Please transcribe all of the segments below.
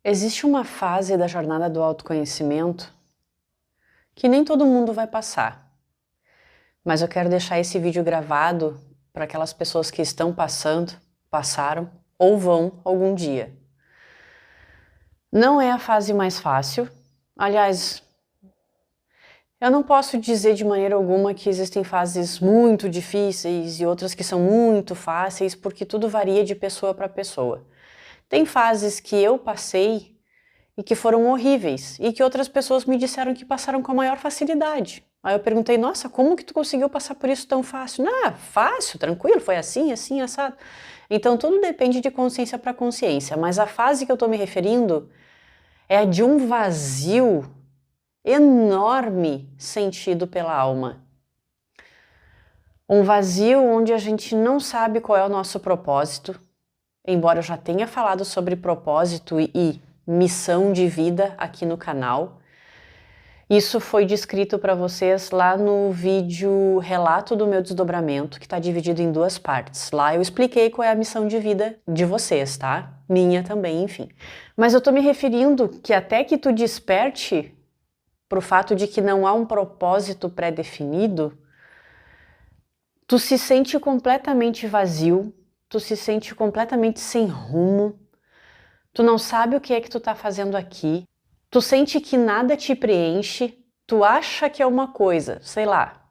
Existe uma fase da jornada do autoconhecimento que nem todo mundo vai passar, mas eu quero deixar esse vídeo gravado para aquelas pessoas que estão passando, passaram ou vão algum dia. Não é a fase mais fácil, aliás, eu não posso dizer de maneira alguma que existem fases muito difíceis e outras que são muito fáceis, porque tudo varia de pessoa para pessoa. Tem fases que eu passei e que foram horríveis, e que outras pessoas me disseram que passaram com a maior facilidade. Aí eu perguntei, nossa, como que tu conseguiu passar por isso tão fácil? Ah, fácil, tranquilo, foi assim, assim, assado. Então tudo depende de consciência para consciência, mas a fase que eu estou me referindo é a de um vazio enorme sentido pela alma. Um vazio onde a gente não sabe qual é o nosso propósito, embora eu já tenha falado sobre propósito e missão de vida aqui no canal. Isso foi descrito para vocês lá no vídeo Relato do meu desdobramento, que está dividido em duas partes. Lá eu expliquei qual é a missão de vida de vocês, tá? Minha também, enfim. Mas eu tô me referindo que até que tu desperte pro fato de que não há um propósito pré-definido, tu se sente completamente vazio, tu se sente completamente sem rumo, tu não sabe o que é que tu tá fazendo aqui, tu sente que nada te preenche, tu acha que é uma coisa, sei lá.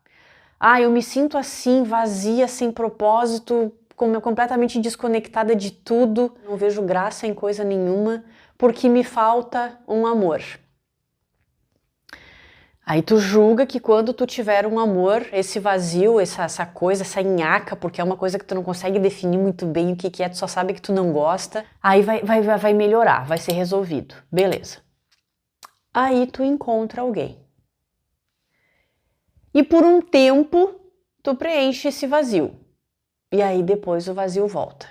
Ah, eu me sinto assim, vazia, sem propósito, completamente desconectada de tudo, não vejo graça em coisa nenhuma, porque me falta um amor. Aí tu julga que quando tu tiver um amor, esse vazio, essa coisa, essa nhaca, porque é uma coisa que tu não consegue definir muito bem o que é, tu só sabe que tu não gosta, aí vai melhorar, vai ser resolvido. Beleza. Aí tu encontra alguém. E por um tempo, tu preenche esse vazio. E aí depois o vazio volta.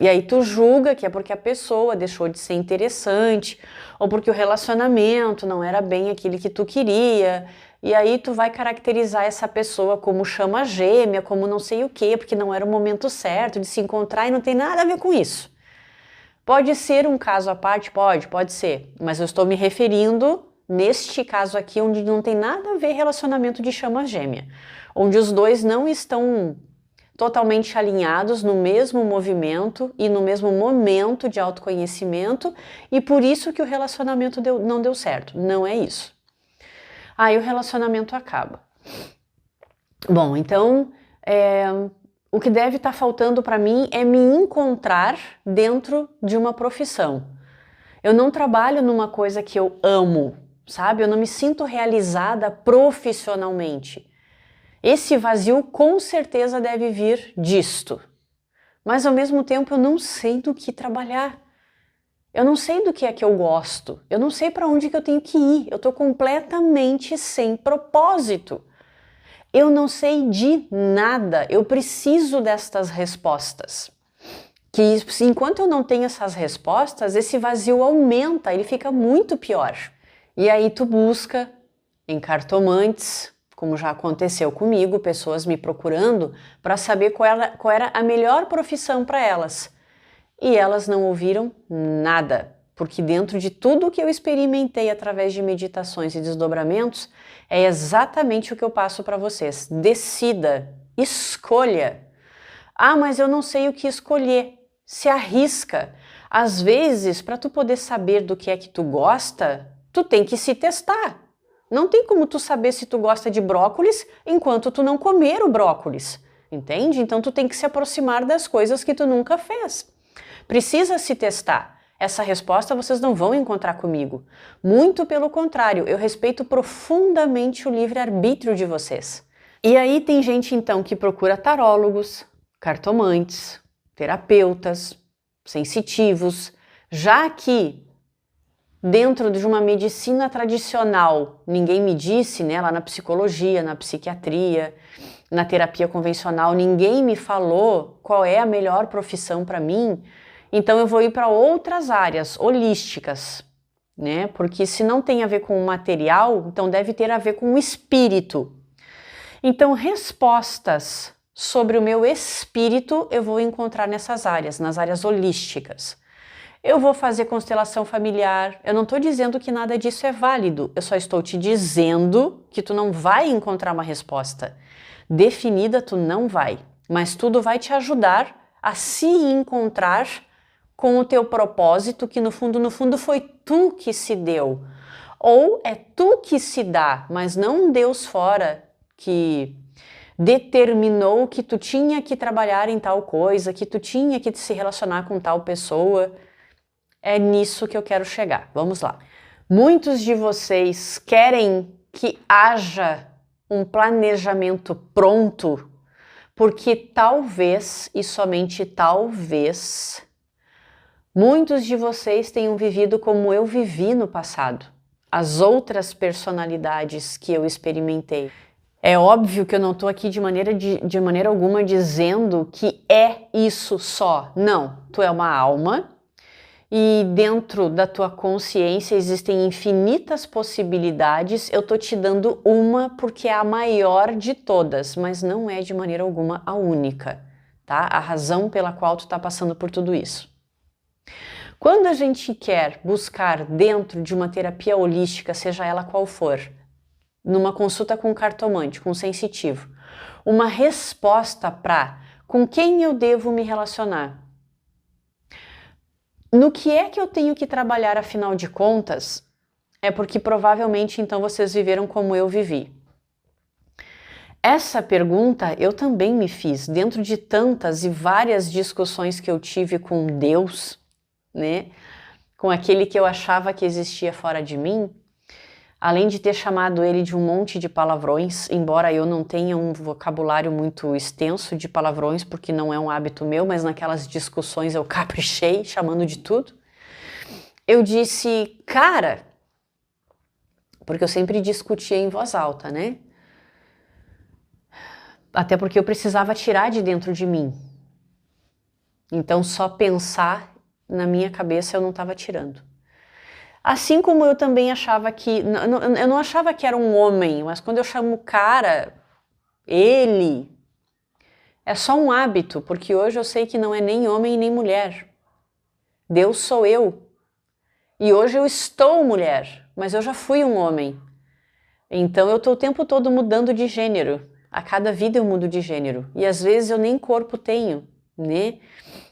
E aí tu julga que é porque a pessoa deixou de ser interessante, ou porque o relacionamento não era bem aquele que tu queria, e aí tu vai caracterizar essa pessoa como chama gêmea, como não sei o quê, porque não era o momento certo de se encontrar e não tem nada a ver com isso. Pode ser um caso à parte? Pode ser, mas eu estou me referindo neste caso aqui onde não tem nada a ver relacionamento de chama gêmea, onde os dois não estão totalmente alinhados no mesmo movimento e no mesmo momento de autoconhecimento, e por isso que o relacionamento não deu certo. Não é isso. Aí o relacionamento acaba. Bom, então o que deve estar faltando para mim é me encontrar dentro de uma profissão. Eu não trabalho numa coisa que eu amo, sabe? Eu não me sinto realizada profissionalmente. Esse vazio com certeza deve vir disto. Mas ao mesmo tempo eu não sei do que trabalhar. Eu não sei do que é que eu gosto. Eu não sei para onde que eu tenho que ir. Eu estou completamente sem propósito. Eu não sei de nada. Eu preciso destas respostas. Que enquanto eu não tenho essas respostas, esse vazio aumenta, ele fica muito pior. E aí tu busca em cartomantes, como já aconteceu comigo, pessoas me procurando para saber qual era a melhor profissão para elas. E elas não ouviram nada, porque dentro de tudo que eu experimentei através de meditações e desdobramentos, é exatamente o que eu passo para vocês. Decida, escolha. Ah, mas eu não sei o que escolher. Se arrisca. Às vezes, para tu poder saber do que é que tu gosta, tu tem que se testar. Não tem como tu saber se tu gosta de brócolis enquanto tu não comer o brócolis, entende? Então tu tem que se aproximar das coisas que tu nunca fez. Precisa se testar. Essa resposta vocês não vão encontrar comigo. Muito pelo contrário, eu respeito profundamente o livre-arbítrio de vocês. E aí tem gente então que procura tarólogos, cartomantes, terapeutas, sensitivos, já que dentro de uma medicina tradicional, ninguém me disse, né, lá na psicologia, na psiquiatria, na terapia convencional, ninguém me falou qual é a melhor profissão para mim, então eu vou ir para outras áreas holísticas, né? Porque se não tem a ver com o material, então deve ter a ver com o espírito. Então, respostas sobre o meu espírito eu vou encontrar nessas áreas, nas áreas holísticas. Eu vou fazer constelação familiar. Eu não estou dizendo que nada disso é válido. Eu só estou te dizendo que tu não vai encontrar uma resposta definida, tu não vai. Mas tudo vai te ajudar a se encontrar com o teu propósito, que no fundo foi tu que se deu. Ou é tu que se dá, mas não um Deus fora que determinou que tu tinha que trabalhar em tal coisa, que tu tinha que se relacionar com tal pessoa. É nisso que eu quero chegar. Vamos lá. Muitos de vocês querem que haja um planejamento pronto, porque talvez, e somente talvez, muitos de vocês tenham vivido como eu vivi no passado, as outras personalidades que eu experimentei. É óbvio que eu não estou aqui de maneira alguma dizendo que é isso só. Não, tu é uma alma e dentro da tua consciência existem infinitas possibilidades. Eu estou te dando uma porque é a maior de todas, mas não é de maneira alguma a única, tá? A razão pela qual tu está passando por tudo isso. Quando a gente quer buscar dentro de uma terapia holística, seja ela qual for, numa consulta com um cartomante, com um sensitivo, uma resposta para com quem eu devo me relacionar, no que é que eu tenho que trabalhar afinal de contas, é porque provavelmente então vocês viveram como eu vivi. Essa pergunta eu também me fiz dentro de tantas e várias discussões que eu tive com Deus, né? Com aquele que eu achava que existia fora de mim. Além de ter chamado ele de um monte de palavrões, embora eu não tenha um vocabulário muito extenso de palavrões, porque não é um hábito meu, mas naquelas discussões eu caprichei, chamando de tudo. Eu disse, cara, porque eu sempre discutia em voz alta, né? Até porque eu precisava tirar de dentro de mim. Então só pensar na minha cabeça eu não estava tirando. Assim como eu também achava que... Eu não achava que era um homem, mas quando eu chamo cara, ele, é só um hábito, porque hoje eu sei que não é nem homem nem mulher. Deus sou eu. E hoje eu estou mulher, mas eu já fui um homem. Então eu estou o tempo todo mudando de gênero. A cada vida eu mudo de gênero. E às vezes eu nem corpo tenho, né?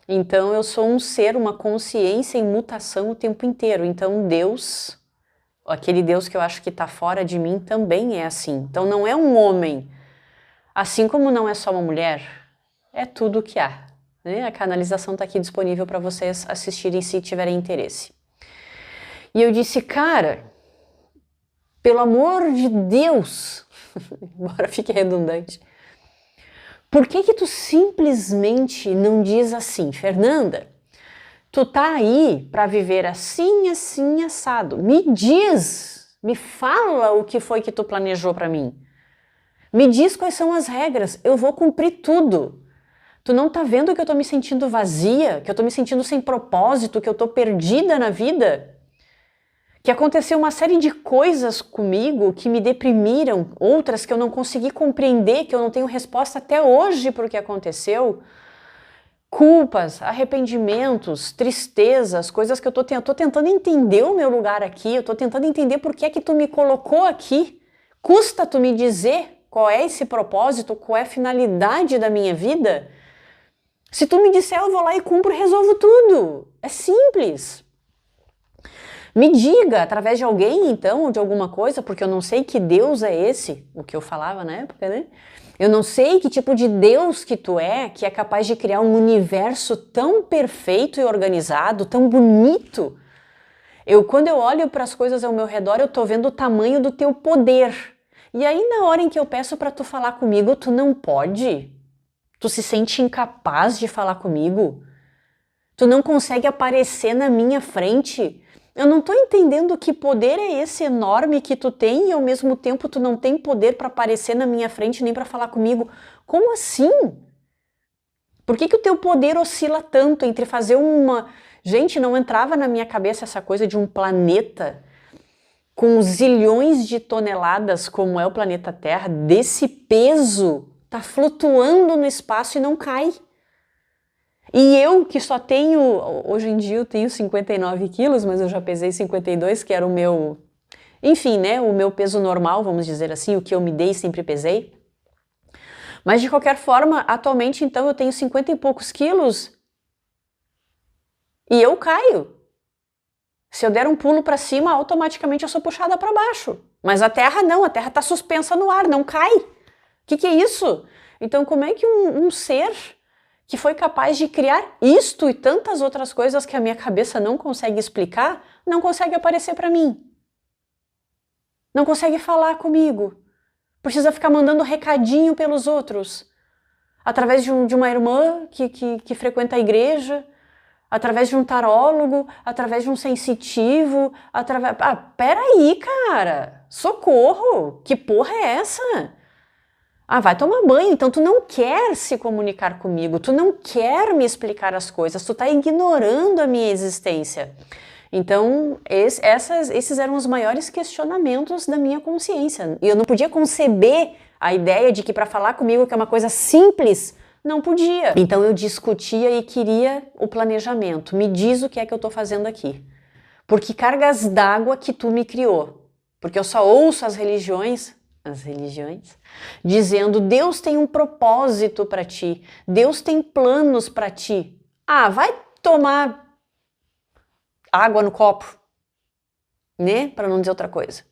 Então eu sou um ser, uma consciência em mutação o tempo inteiro. Então Deus, aquele Deus que eu acho que está fora de mim, também é assim. Então não é um homem, assim como não é só uma mulher, é tudo o que há, né? A canalização está aqui disponível para vocês assistirem se tiverem interesse. E eu disse, cara, pelo amor de Deus, embora fique redundante, por que que tu simplesmente não diz assim, Fernanda, tu tá aí para viver assim, assim, assado. Me diz, me fala o que foi que tu planejou para mim. Me diz quais são as regras, eu vou cumprir tudo. Tu não tá vendo que eu tô me sentindo vazia, que eu tô me sentindo sem propósito, que eu tô perdida na vida? Que aconteceu uma série de coisas comigo que me deprimiram, outras que eu não consegui compreender, que eu não tenho resposta até hoje para o que aconteceu. Culpas, arrependimentos, tristezas, coisas que eu tô tentando entender o meu lugar aqui, eu tô tentando entender por que é que tu me colocou aqui. Custa tu me dizer qual é esse propósito, qual é a finalidade da minha vida? Se tu me disser, eu vou lá e cumpro e resolvo tudo. É simples. Me diga, através de alguém, então, ou de alguma coisa, porque eu não sei que Deus é esse, o que eu falava na época, né? Eu não sei que tipo de Deus que tu é, que é capaz de criar um universo tão perfeito e organizado, tão bonito. Quando eu olho para as coisas ao meu redor, eu tô vendo o tamanho do teu poder. E aí, na hora em que eu peço para tu falar comigo, tu não pode? Tu se sente incapaz de falar comigo? Tu não consegue aparecer na minha frente? Eu não tô entendendo que poder é esse enorme que tu tem e ao mesmo tempo tu não tem poder para aparecer na minha frente nem para falar comigo. Como assim? Por que que o teu poder oscila tanto entre fazer uma... Gente, não entrava na minha cabeça essa coisa de um planeta com zilhões de toneladas como é o planeta Terra, desse peso, tá flutuando no espaço e não cai. E eu que só tenho, hoje em dia eu tenho 59 quilos, mas eu já pesei 52, que era o meu, enfim, né, o meu peso normal, vamos dizer assim, o que eu me dei e sempre pesei. Mas de qualquer forma, atualmente então eu tenho 50 e poucos quilos e eu caio. Se eu der um pulo para cima, automaticamente eu sou puxada para baixo. Mas a Terra não, a Terra está suspensa no ar, não cai. O que é isso? Então como é que um ser que foi capaz de criar isto e tantas outras coisas que a minha cabeça não consegue explicar, não consegue aparecer para mim? Não consegue falar comigo? Precisa ficar mandando recadinho pelos outros? Através de uma irmã que frequenta a igreja, através de um tarólogo, através de um sensitivo, através... Ah, peraí, cara! Socorro! Que porra é essa? Ah, vai tomar banho, então tu não quer se comunicar comigo, tu não quer me explicar as coisas, tu tá ignorando a minha existência. Então, esses eram os maiores questionamentos da minha consciência. E eu não podia conceber a ideia de que para falar comigo, que é uma coisa simples, não podia. Então eu discutia e queria o planejamento. Me diz o que é que eu tô fazendo aqui. Por que cargas d'água que tu me criou? Porque eu só ouço as religiões, dizendo Deus tem um propósito para ti, Deus tem planos para ti. Ah, vai tomar água no copo, né? Para não dizer outra coisa.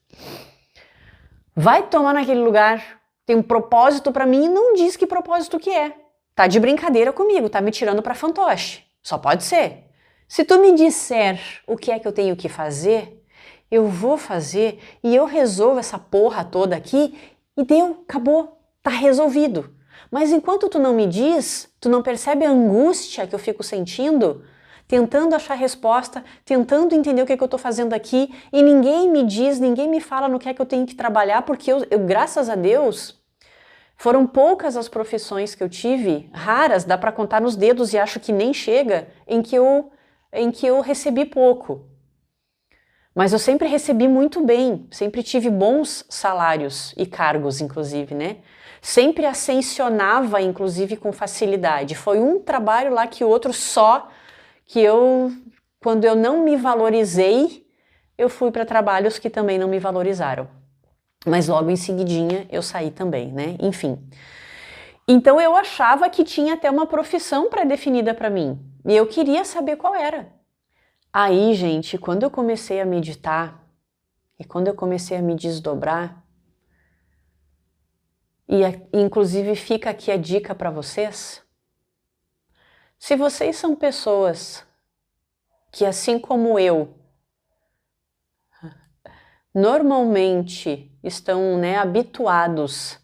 Vai tomar naquele lugar, tem um propósito para mim e não diz que propósito que é. Tá de brincadeira comigo, tá me tirando para fantoche. Só pode ser. Se tu me disser o que é que eu tenho que fazer, eu vou fazer e eu resolvo essa porra toda aqui e deu, acabou, tá resolvido. Mas enquanto tu não me diz, tu não percebe a angústia que eu fico sentindo, tentando achar resposta, tentando entender o que é que eu tô fazendo aqui e ninguém me diz, ninguém me fala no que é que eu tenho que trabalhar, porque eu graças a Deus, foram poucas as profissões que eu tive, raras, dá para contar nos dedos e acho que nem chega, em que eu recebi pouco. Mas eu sempre recebi muito bem, sempre tive bons salários e cargos, inclusive, né? Sempre ascensionava, inclusive, com facilidade. Foi um trabalho lá que o outro só, que quando eu não me valorizei, eu fui para trabalhos que também não me valorizaram. Mas logo em seguidinha eu saí também, né? Enfim. Então eu achava que tinha até uma profissão pré-definida para mim. E eu queria saber qual era. Aí, gente, quando eu comecei a meditar e quando eu comecei a me desdobrar, e inclusive fica aqui a dica para vocês, se vocês são pessoas que, assim como eu, normalmente estão, né, habituados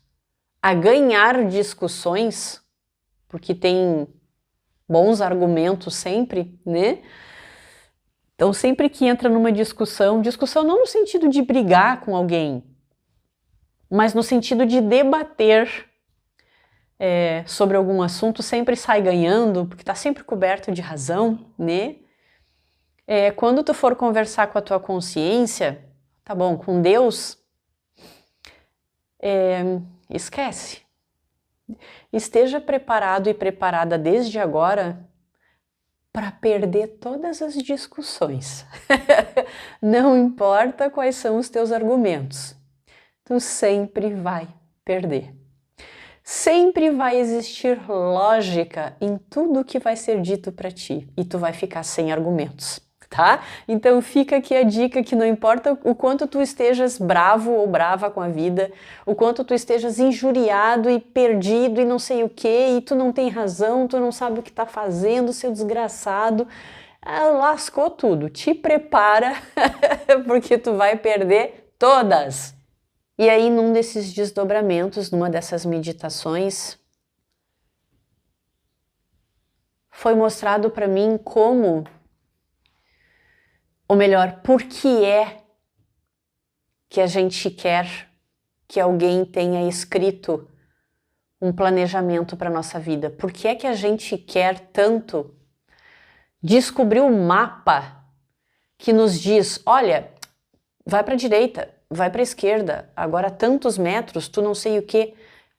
a ganhar discussões, porque tem bons argumentos sempre, né? Então, sempre que entra numa discussão não no sentido de brigar com alguém, mas no sentido de debater sobre algum assunto, sempre sai ganhando, porque está sempre coberto de razão, né? Quando tu for conversar com a tua consciência, tá bom, com Deus, esquece. Esteja preparado e preparada desde agora para perder todas as discussões. Não importa quais são os teus argumentos, tu sempre vai perder. Sempre vai existir lógica em tudo que vai ser dito para ti e tu vai ficar sem argumentos, tá? Então fica aqui a dica que não importa o quanto tu estejas bravo ou brava com a vida, o quanto tu estejas injuriado e perdido e não sei o que, e tu não tem razão, tu não sabe o que tá fazendo, seu desgraçado, lascou tudo, te prepara porque tu vai perder todas. E aí, num desses desdobramentos, numa dessas meditações, foi mostrado para mim como, ou melhor, por que é que a gente quer que alguém tenha escrito um planejamento para a nossa vida. Por que é que a gente quer tanto descobrir um mapa que nos diz, olha, vai para a direita, vai para a esquerda, agora tantos metros, tu não sei o que,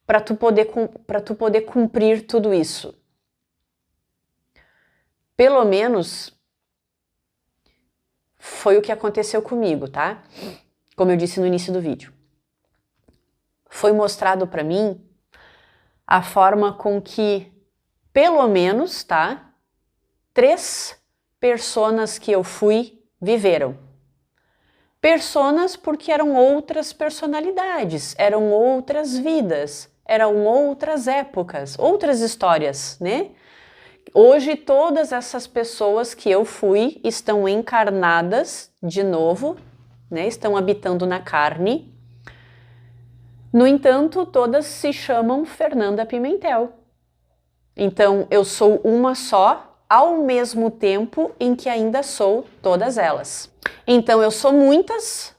para tu poder cumprir tudo isso. Pelo menos foi o que aconteceu comigo, tá? Como eu disse no início do vídeo. Foi mostrado para mim a forma com que, pelo menos, tá? 3 personas que eu fui viveram. Personas porque eram outras personalidades, eram outras vidas, eram outras épocas, outras histórias, né? Hoje todas essas pessoas que eu fui estão encarnadas de novo, né? Estão habitando na carne. No entanto, todas se chamam Fernanda Pimentel. Então, eu sou uma só, ao mesmo tempo em que ainda sou todas elas. Então, eu sou muitas,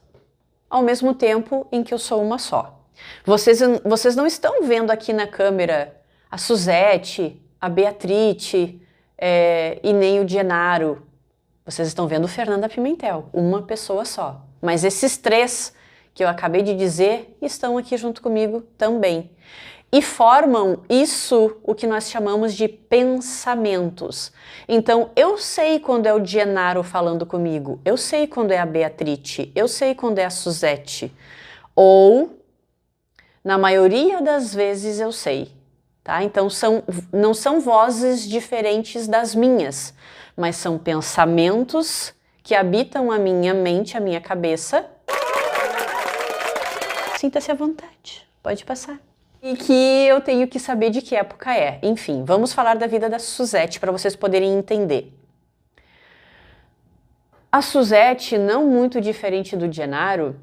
ao mesmo tempo em que eu sou uma só. Vocês não estão vendo aqui na câmera a Suzete, a Beatrice e nem o Genaro. Vocês estão vendo Fernanda Pimentel, uma pessoa só. Mas esses 3 que eu acabei de dizer estão aqui junto comigo também. E formam isso, o que nós chamamos de pensamentos. Então, eu sei quando é o Genaro falando comigo, eu sei quando é a Beatrice, eu sei quando é a Suzete. Ou, na maioria das vezes, eu sei. Tá? Então, não são vozes diferentes das minhas, mas são pensamentos que habitam a minha mente, a minha cabeça. Sinta-se à vontade, pode passar. E que eu tenho que saber de que época é. Enfim, vamos falar da vida da Suzete para vocês poderem entender. A Suzete, não muito diferente do Genaro,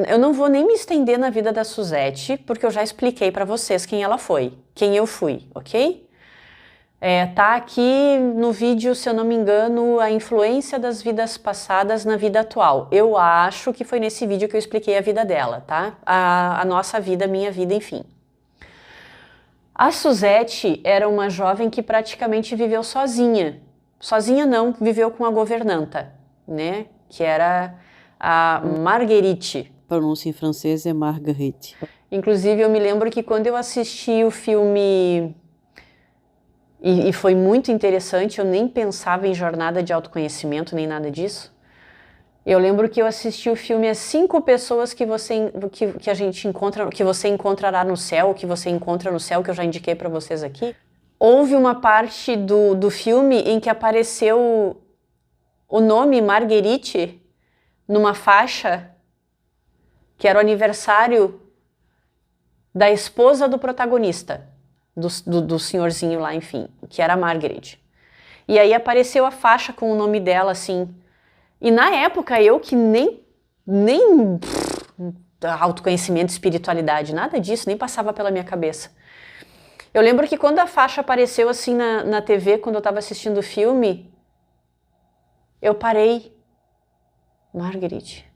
eu não vou nem me estender na vida da Suzete, porque eu já expliquei para vocês quem ela foi, quem eu fui, ok? Tá aqui no vídeo, se eu não me engano, a influência das vidas passadas na vida atual. Eu acho que foi nesse vídeo que eu expliquei a vida dela, tá? A nossa vida, a minha vida, enfim. A Suzete era uma jovem que praticamente viveu sozinha. Sozinha não, viveu com a governanta, né? Que era a Marguerite. Pronúncia em francês é Marguerite. Inclusive, eu me lembro que quando eu assisti o filme... E foi muito interessante, eu nem pensava em jornada de autoconhecimento, nem nada disso. Eu lembro que eu assisti o filme As 5 pessoas que a gente encontra, que você encontrará no céu, que você encontra no céu, que eu já indiquei para vocês aqui. Houve uma parte do filme em que apareceu o nome Marguerite numa faixa que era o aniversário da esposa do protagonista. Do senhorzinho lá, enfim, que era a Margaret. E aí apareceu a faixa com o nome dela, assim. E na época, eu que nem autoconhecimento, espiritualidade, nada disso, nem passava pela minha cabeça. Eu lembro que quando a faixa apareceu assim na TV, quando eu estava assistindo o filme, eu parei. Margaret.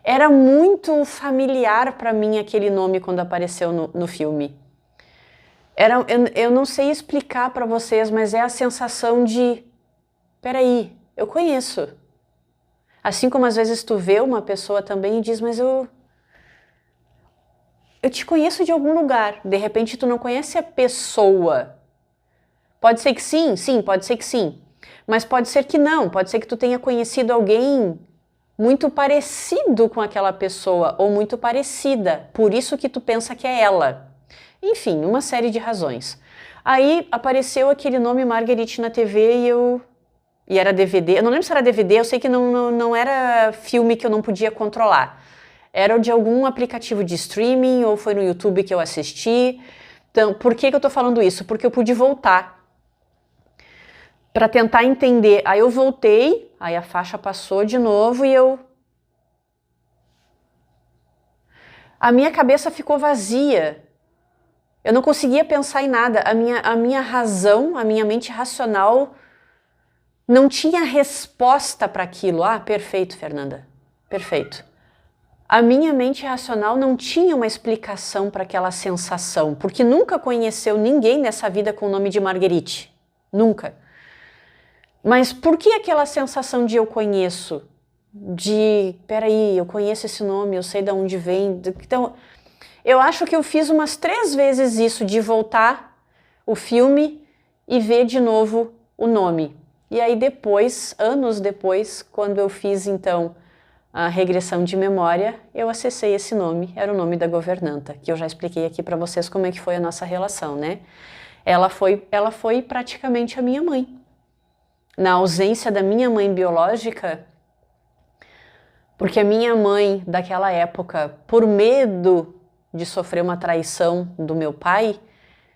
Era muito familiar para mim aquele nome quando apareceu no filme. Eu não sei explicar para vocês, mas é a sensação de... Peraí, eu conheço. Assim como às vezes tu vê uma pessoa também e diz, mas eu te conheço de algum lugar. De repente tu não conhece a pessoa. Pode ser que sim, pode ser que sim. Mas pode ser que não, pode ser que tu tenha conhecido alguém muito parecido com aquela pessoa ou muito parecida, por isso que tu pensa que é ela. Enfim, uma série de razões. Aí apareceu aquele nome Marguerite na TV e era DVD, eu não lembro se era DVD, eu sei que não era filme que eu não podia controlar. Era de algum aplicativo de streaming ou foi no YouTube que eu assisti. Então, por que eu tô falando isso? Porque eu pude voltar para tentar entender. Aí eu voltei, aí a faixa passou de novo e a minha cabeça ficou vazia. Eu não conseguia pensar em nada. A minha razão, a minha mente racional não tinha resposta para aquilo. Ah, perfeito, Fernanda. Perfeito. A minha mente racional não tinha uma explicação para aquela sensação, porque nunca conheceu ninguém nessa vida com o nome de Marguerite. Nunca. Mas por que aquela sensação de eu conheço? De, peraí, eu conheço esse nome, eu sei de onde vem. Então, Eu acho que eu fiz umas 3 vezes isso, de voltar o filme e ver de novo o nome. E aí depois, anos depois, quando eu fiz então a regressão de memória, eu acessei esse nome, era o nome da governanta, que eu já expliquei aqui para vocês como é que foi a nossa relação, né? Ela foi praticamente a minha mãe. Na ausência da minha mãe biológica, porque a minha mãe daquela época, por medo de sofrer uma traição do meu pai,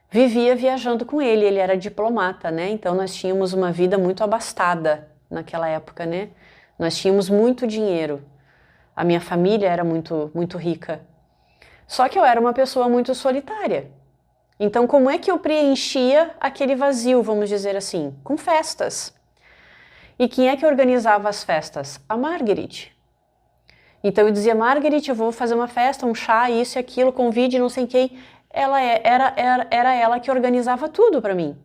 vivia viajando com ele. Ele era diplomata, né? Então nós tínhamos uma vida muito abastada naquela época, né? Nós tínhamos muito dinheiro. A minha família era muito rica. Só que eu era uma pessoa muito solitária. Então como é que eu preenchia aquele vazio, vamos dizer assim? Com festas. E quem é que organizava as festas? A Marguerite. Então eu dizia: Marguerite, eu vou fazer uma festa, um chá, isso e aquilo, convide não sei quem. Era ela que organizava tudo para mim.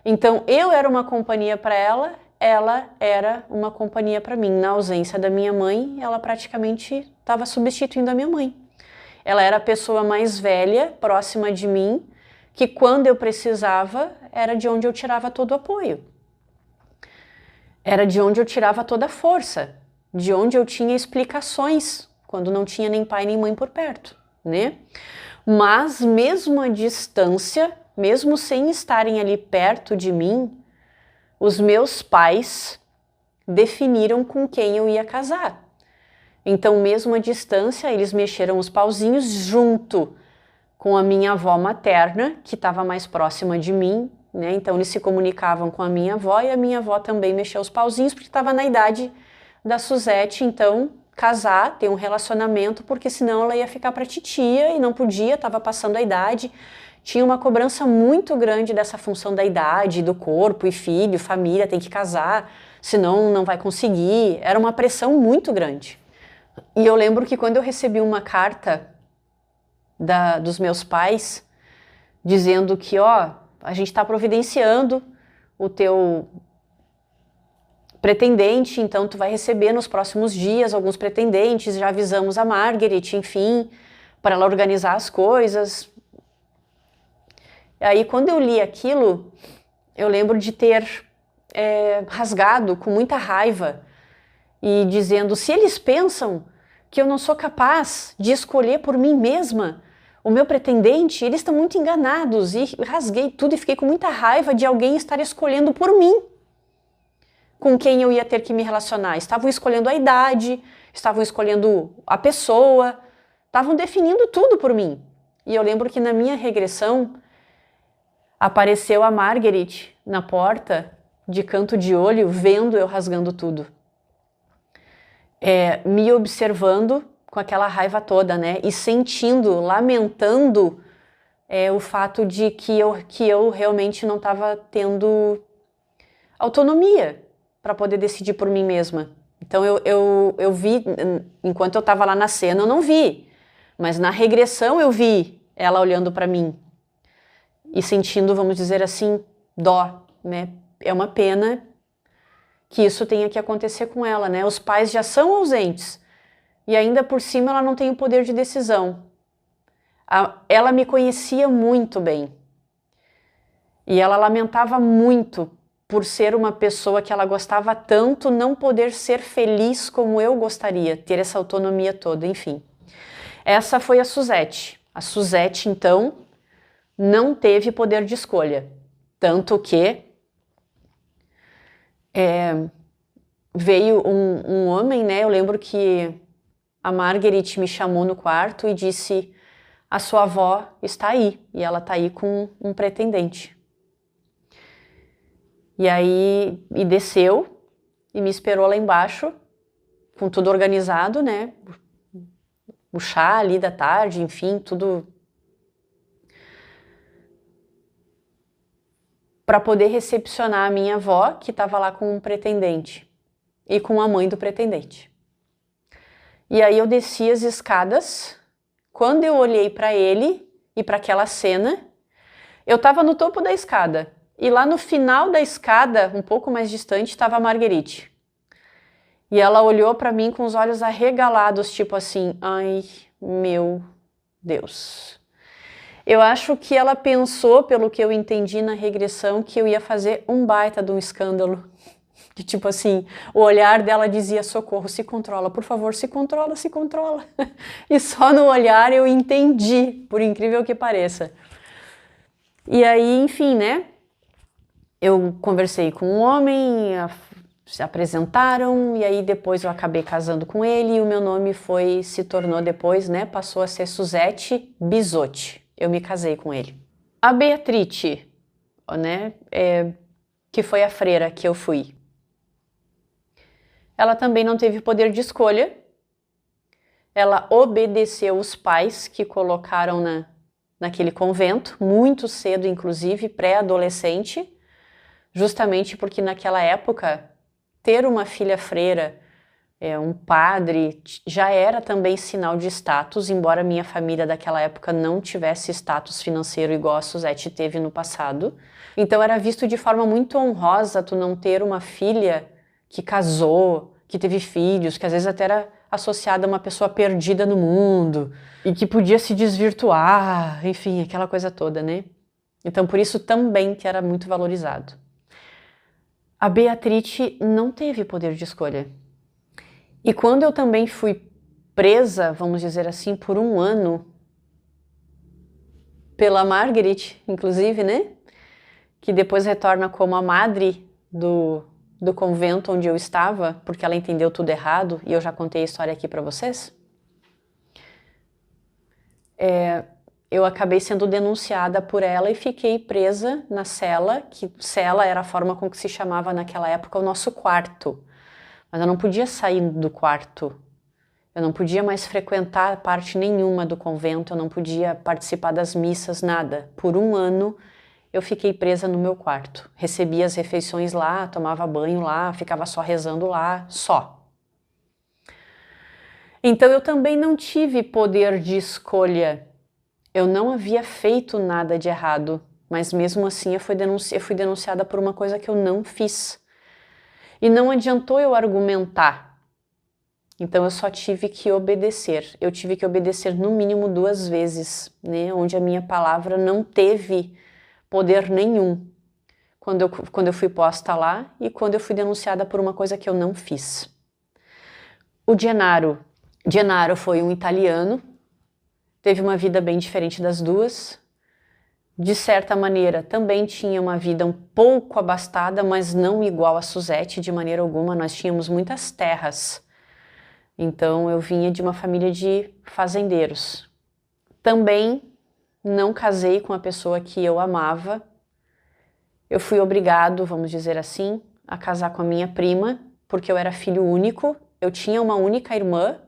Então eu era uma companhia para ela, ela era uma companhia para mim. Na ausência da minha mãe, ela praticamente estava substituindo a minha mãe. Ela era a pessoa mais velha, próxima de mim, que quando eu precisava, era de onde eu tirava todo o apoio. Era de onde eu tirava toda a força, de onde eu tinha explicações, quando não tinha nem pai nem mãe por perto, né? Mas mesmo à distância, mesmo sem estarem ali perto de mim, os meus pais definiram com quem eu ia casar. Então, mesmo à distância, eles mexeram os pauzinhos junto com a minha avó materna, que estava mais próxima de mim, né? Então, eles se comunicavam com a minha avó e a minha avó também mexeu os pauzinhos, porque estava na idade da Suzete, então, casar, ter um relacionamento, porque senão ela ia ficar para titia e não podia, estava passando a idade. Tinha uma cobrança muito grande dessa função da idade, do corpo e filho, família, tem que casar, senão não vai conseguir. Era uma pressão muito grande. E eu lembro que quando eu recebi uma carta dos meus pais, dizendo que, ó, a gente está providenciando o teu pretendente, então tu vai receber nos próximos dias alguns pretendentes, já avisamos a Marguerite, enfim, para ela organizar as coisas. E aí, quando eu li aquilo, eu lembro de ter rasgado com muita raiva e dizendo: se eles pensam que eu não sou capaz de escolher por mim mesma o meu pretendente, eles estão muito enganados. E rasguei tudo e fiquei com muita raiva de alguém estar escolhendo por mim com quem eu ia ter que me relacionar. Estavam escolhendo a idade, estavam escolhendo a pessoa, estavam definindo tudo por mim. E eu lembro que na minha regressão apareceu a Marguerite na porta, de canto de olho, vendo eu rasgando tudo. Me observando com aquela raiva toda, né? E sentindo, lamentando o fato de que eu realmente não estava tendo autonomia para poder decidir por mim mesma. Então eu vi, enquanto eu estava lá na cena, eu não vi. Mas na regressão eu vi ela olhando para mim e sentindo, vamos dizer assim, dó, né? É uma pena que isso tenha que acontecer com ela, né? Os pais já são ausentes e ainda por cima ela não tem o poder de decisão. Ela me conhecia muito bem e ela lamentava muito por ser uma pessoa que ela gostava tanto, não poder ser feliz como eu gostaria, ter essa autonomia toda, enfim. Essa foi a Suzete. A Suzete, então, não teve poder de escolha, tanto que veio um homem, né? Eu lembro que a Marguerite me chamou no quarto e disse: a sua avó está aí, e ela está aí com um pretendente. E aí, desceu e me esperou lá embaixo, com tudo organizado, né? O chá ali da tarde, enfim, tudo para poder recepcionar a minha avó, que estava lá com um pretendente, e com a mãe do pretendente. E aí eu desci as escadas. Quando eu olhei para ele e para aquela cena, eu estava no topo da escada. E lá no final da escada, um pouco mais distante, estava a Marguerite. E ela olhou para mim com os olhos arregalados, tipo assim: ai, meu Deus. Eu acho que ela pensou, pelo que eu entendi na regressão, que eu ia fazer um baita de um escândalo. Que tipo assim, o olhar dela dizia: socorro, se controla, por favor, se controla, se controla. E só no olhar eu entendi, por incrível que pareça. E aí, enfim, né? Eu conversei com um homem, se apresentaram, e aí depois eu acabei casando com ele, e o meu nome se tornou depois, né? Passou a ser Suzete Bisotti. Eu me casei com ele. A Beatrice, né? Que foi a freira que eu fui. Ela também não teve poder de escolha. Ela obedeceu os pais que colocaram naquele convento, muito cedo, inclusive, pré-adolescente, justamente porque naquela época, ter uma filha freira, um padre, já era também sinal de status, embora minha família daquela época não tivesse status financeiro igual a Suzete teve no passado. Então era visto de forma muito honrosa tu não ter uma filha que casou, que teve filhos, que às vezes até era associada a uma pessoa perdida no mundo e que podia se desvirtuar, enfim, aquela coisa toda, né? Então por isso também que era muito valorizado. A Beatrice não teve poder de escolha. E quando eu também fui presa, vamos dizer assim, por um ano, pela Margaret, inclusive, né? Que depois retorna como a madre do convento onde eu estava, porque ela entendeu tudo errado, e eu já contei a história aqui para vocês. Eu acabei sendo denunciada por ela e fiquei presa na cela, que cela era a forma com que se chamava naquela época o nosso quarto. Mas eu não podia sair do quarto, eu não podia mais frequentar parte nenhuma do convento, eu não podia participar das missas, nada. Por um ano eu fiquei presa no meu quarto, recebia as refeições lá, tomava banho lá, ficava só rezando lá, só. Então eu também não tive poder de escolha, eu não havia feito nada de errado, mas mesmo assim eu fui denunciada por uma coisa que eu não fiz. E não adiantou eu argumentar. Então eu só tive que obedecer. Eu tive que obedecer no mínimo 2 vezes, né? Onde a minha palavra não teve poder nenhum. Quando eu fui posta lá e quando eu fui denunciada por uma coisa que eu não fiz. O Gennaro foi um italiano, teve uma vida bem diferente das duas. De certa maneira, também tinha uma vida um pouco abastada, mas não igual a Suzete, de maneira alguma. Nós tínhamos muitas terras. Então, eu vinha de uma família de fazendeiros. Também não casei com a pessoa que eu amava. Eu fui obrigado, vamos dizer assim, a casar com a minha prima, porque eu era filho único. Eu tinha uma única irmã,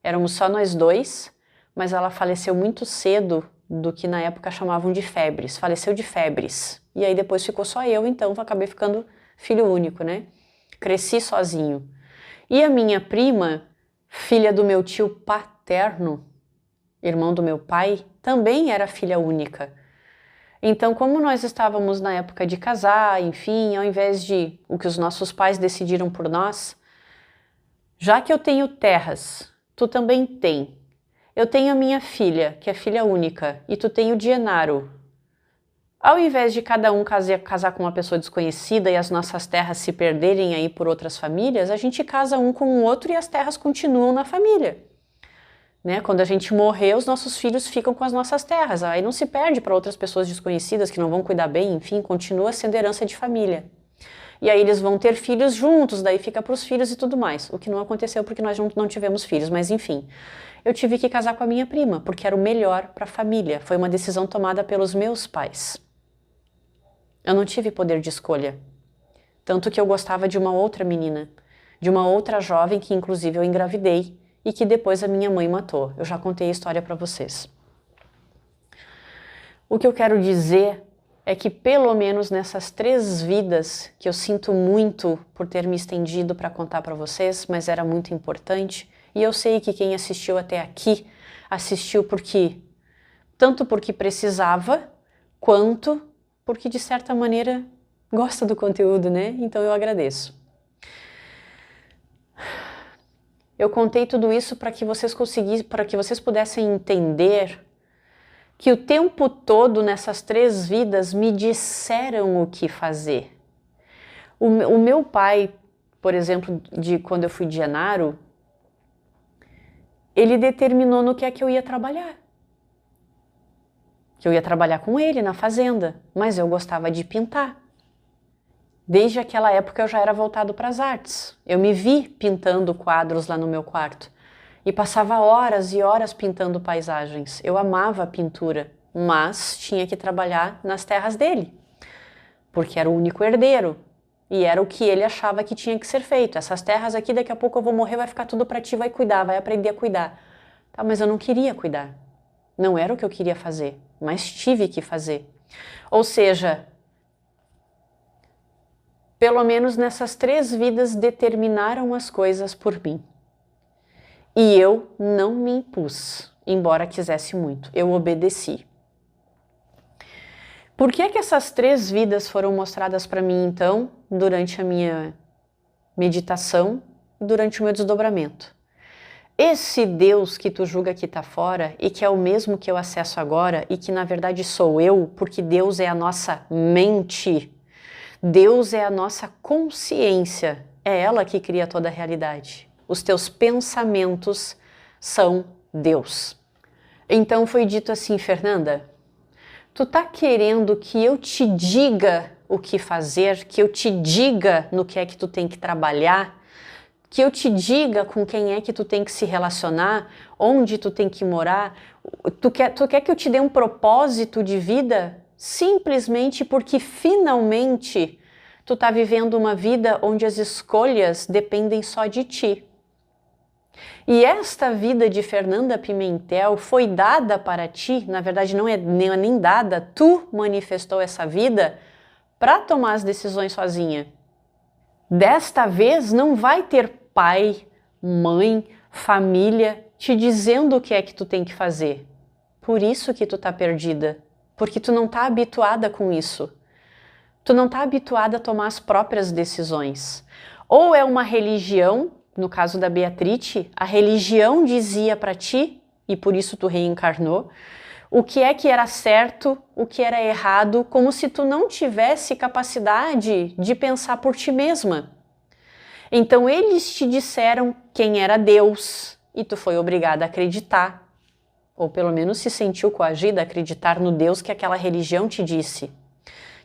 éramos só nós dois, mas ela faleceu muito cedo, do que na época chamavam de febres, faleceu de febres. E aí depois ficou só eu, então acabei ficando filho único, né? Cresci sozinho. E a minha prima, filha do meu tio paterno, irmão do meu pai, também era filha única. Então, como nós estávamos na época de casar, enfim, ao invés de o que os nossos pais decidiram por nós, já que eu tenho terras, tu também tem. Eu tenho a minha filha, que é filha única, e tu tem o Gennaro. Ao invés de cada um casar com uma pessoa desconhecida e as nossas terras se perderem aí por outras famílias, a gente casa um com o outro e as terras continuam na família. Né? Quando a gente morrer, os nossos filhos ficam com as nossas terras. Aí não se perde para outras pessoas desconhecidas que não vão cuidar bem, enfim, continua sendo herança de família. E aí eles vão ter filhos juntos, daí fica para os filhos e tudo mais. O que não aconteceu porque nós não tivemos filhos, mas enfim. Eu tive que casar com a minha prima, porque era o melhor para a família. Foi uma decisão tomada pelos meus pais. Eu não tive poder de escolha. Tanto que eu gostava de uma outra menina, de uma outra jovem que inclusive eu engravidei e que depois a minha mãe matou. Eu já contei a história para vocês. O que eu quero dizer é que pelo menos nessas 3 vidas, que eu sinto muito por ter me estendido para contar para vocês, mas era muito importante, e eu sei que quem assistiu até aqui, assistiu tanto porque precisava, quanto porque de certa maneira gosta do conteúdo, né? Então eu agradeço. Eu contei tudo isso para que vocês pudessem entender que o tempo todo nessas 3 vidas me disseram o que fazer. O meu pai, por exemplo, quando eu fui de Genaro, ele determinou no que é que eu ia trabalhar. Que eu ia trabalhar com ele na fazenda, mas eu gostava de pintar. Desde aquela época eu já era voltado para as artes. Eu me vi pintando quadros lá no meu quarto e passava horas e horas pintando paisagens. Eu amava a pintura, mas tinha que trabalhar nas terras dele, porque era o único herdeiro e era o que ele achava que tinha que ser feito. Essas terras aqui, daqui a pouco eu vou morrer, vai ficar tudo para ti, vai cuidar, vai aprender a cuidar. Tá, mas eu não queria cuidar. Não era o que eu queria fazer, mas tive que fazer. Ou seja, pelo menos nessas 3 vidas determinaram as coisas por mim. E eu não me impus, embora quisesse muito. Eu obedeci. Por que essas 3 vidas foram mostradas para mim, então, durante a minha meditação e durante o meu desdobramento? Esse Deus que tu julga que está fora e que é o mesmo que eu acesso agora e que na verdade sou eu, porque Deus é a nossa mente, Deus é a nossa consciência, é ela que cria toda a realidade. Os teus pensamentos são Deus. Então foi dito assim, Fernanda, tu tá querendo que eu te diga o que fazer, que eu te diga no que é que tu tem que trabalhar, que eu te diga com quem é que tu tem que se relacionar, onde tu tem que morar? Tu quer que eu te dê um propósito de vida? Simplesmente porque finalmente tu tá vivendo uma vida onde as escolhas dependem só de ti. E esta vida de Fernanda Pimentel foi dada para ti, na verdade não é nem dada, tu manifestou essa vida para tomar as decisões sozinha. Desta vez não vai ter pai, mãe, família te dizendo o que é que tu tem que fazer. Por isso que tu tá perdida, porque tu não tá habituada com isso. Tu não tá habituada a tomar as próprias decisões. Ou é uma religião, no caso da Beatrice, a religião dizia para ti, e por isso tu reencarnou, o que é que era certo, o que era errado, como se tu não tivesse capacidade de pensar por ti mesma. Então eles te disseram quem era Deus e tu foi obrigada a acreditar, ou pelo menos se sentiu coagida a acreditar no Deus que aquela religião te disse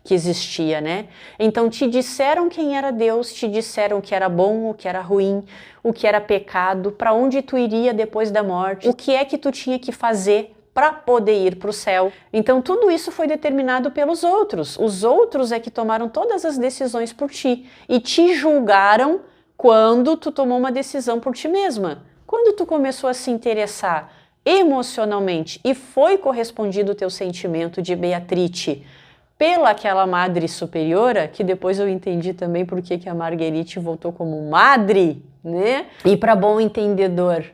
que existia, né? Então te disseram quem era Deus, te disseram o que era bom, o que era ruim, o que era pecado, para onde tu iria depois da morte, o que é que tu tinha que fazer para poder ir para o céu. Então tudo isso foi determinado pelos outros. Os outros é que tomaram todas as decisões por ti e te julgaram quando tu tomou uma decisão por ti mesma. Quando tu começou a se interessar emocionalmente e foi correspondido o teu sentimento de Beatrice pela aquela madre superiora, que depois eu entendi também por que a Marguerite voltou como madre, né? E para bom entendedor,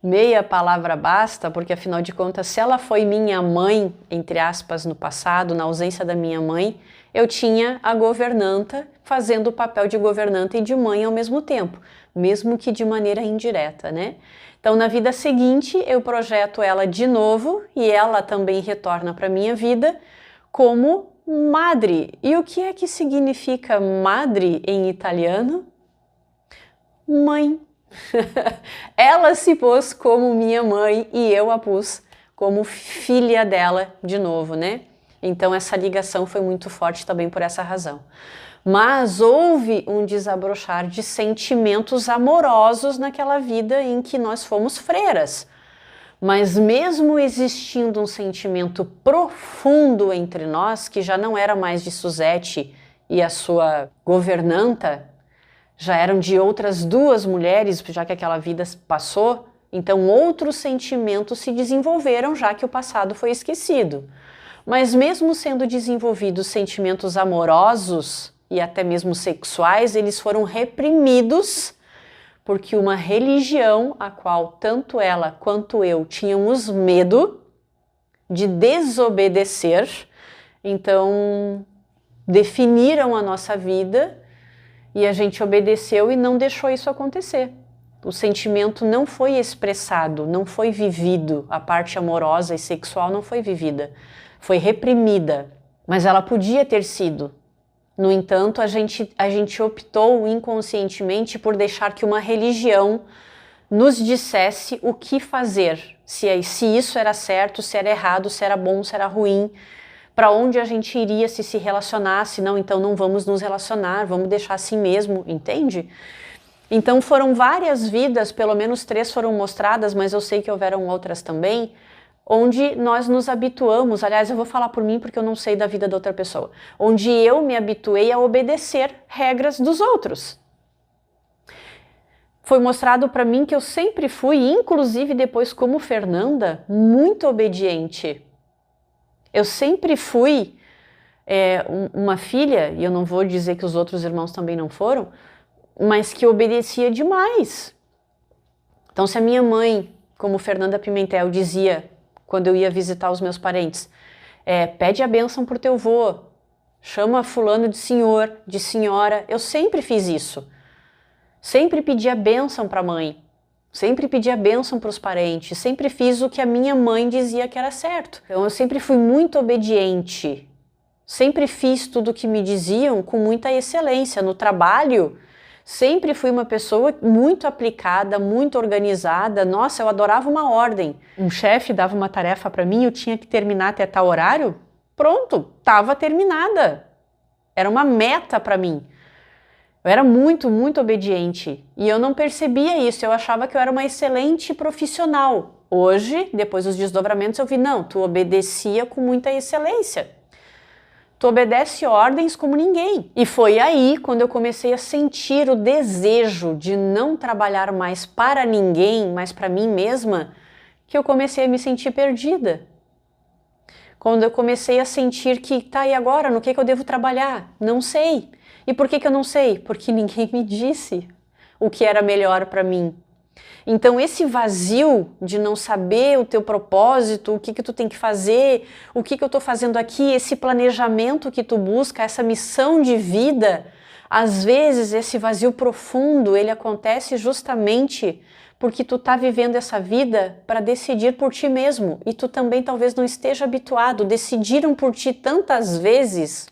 meia palavra basta, porque afinal de contas, se ela foi minha mãe, entre aspas, no passado, na ausência da minha mãe, eu tinha a governanta fazendo o papel de governanta e de mãe ao mesmo tempo, mesmo que de maneira indireta, né? Então, na vida seguinte, eu projeto ela de novo e ela também retorna para a minha vida como madre. E o que é que significa madre em italiano? Mãe. Ela se pôs como minha mãe e eu a pus como filha dela de novo, né? Então essa ligação foi muito forte também por essa razão. Mas houve um desabrochar de sentimentos amorosos naquela vida em que nós fomos freiras. Mas mesmo existindo um sentimento profundo entre nós, que já não era mais de Suzete e a sua governanta, já eram de outras 2 mulheres, já que aquela vida passou, então outros sentimentos se desenvolveram, já que o passado foi esquecido. Mas mesmo sendo desenvolvidos sentimentos amorosos e até mesmo sexuais, eles foram reprimidos porque uma religião a qual tanto ela quanto eu tínhamos medo de desobedecer, então definiram a nossa vida e a gente obedeceu e não deixou isso acontecer. O sentimento não foi expressado, não foi vivido, a parte amorosa e sexual não foi vivida, foi reprimida, mas ela podia ter sido. No entanto, a gente optou inconscientemente por deixar que uma religião nos dissesse o que fazer, se isso era certo, se era errado, se era bom, se era ruim, para onde a gente iria se relacionasse. Não, então não vamos nos relacionar, vamos deixar assim mesmo, entende? Então foram várias vidas, pelo menos 3 foram mostradas, mas eu sei que houveram outras também, onde nós nos habituamos, aliás, eu vou falar por mim porque eu não sei da vida da outra pessoa, onde eu me habituei a obedecer regras dos outros. Foi mostrado para mim que eu sempre fui, inclusive depois como Fernanda, muito obediente. Eu sempre fui uma filha, e eu não vou dizer que os outros irmãos também não foram, mas que obedecia demais. Então, se a minha mãe, como Fernanda Pimentel, dizia, quando eu ia visitar os meus parentes, pede a bênção pro teu vô, chama fulano de senhor, de senhora, eu sempre fiz isso. Sempre pedi a bênção para a mãe, sempre pedi a bênção para os parentes, sempre fiz o que a minha mãe dizia que era certo. Então eu sempre fui muito obediente, sempre fiz tudo o que me diziam com muita excelência. No trabalho, sempre fui uma pessoa muito aplicada, muito organizada. Nossa, eu adorava uma ordem. Um chefe dava uma tarefa para mim, eu tinha que terminar até tal horário, pronto, estava terminada. Era uma meta para mim. Eu era muito, muito obediente e eu não percebia isso, eu achava que eu era uma excelente profissional. Hoje, depois dos desdobramentos, eu vi, não, tu obedecia com muita excelência. Tu obedece ordens como ninguém. E foi aí, quando eu comecei a sentir o desejo de não trabalhar mais para ninguém, mas para mim mesma, que eu comecei a me sentir perdida. Quando eu comecei a sentir que, tá, e agora, no que eu devo trabalhar? Não sei. E por que eu não sei? Porque ninguém me disse o que era melhor para mim. Então esse vazio de não saber o teu propósito, o que tu tem que fazer, o que eu estou fazendo aqui, esse planejamento que tu busca, essa missão de vida, às vezes esse vazio profundo, ele acontece justamente porque tu tá vivendo essa vida para decidir por ti mesmo e tu também talvez não esteja habituado, decidiram por ti tantas vezes.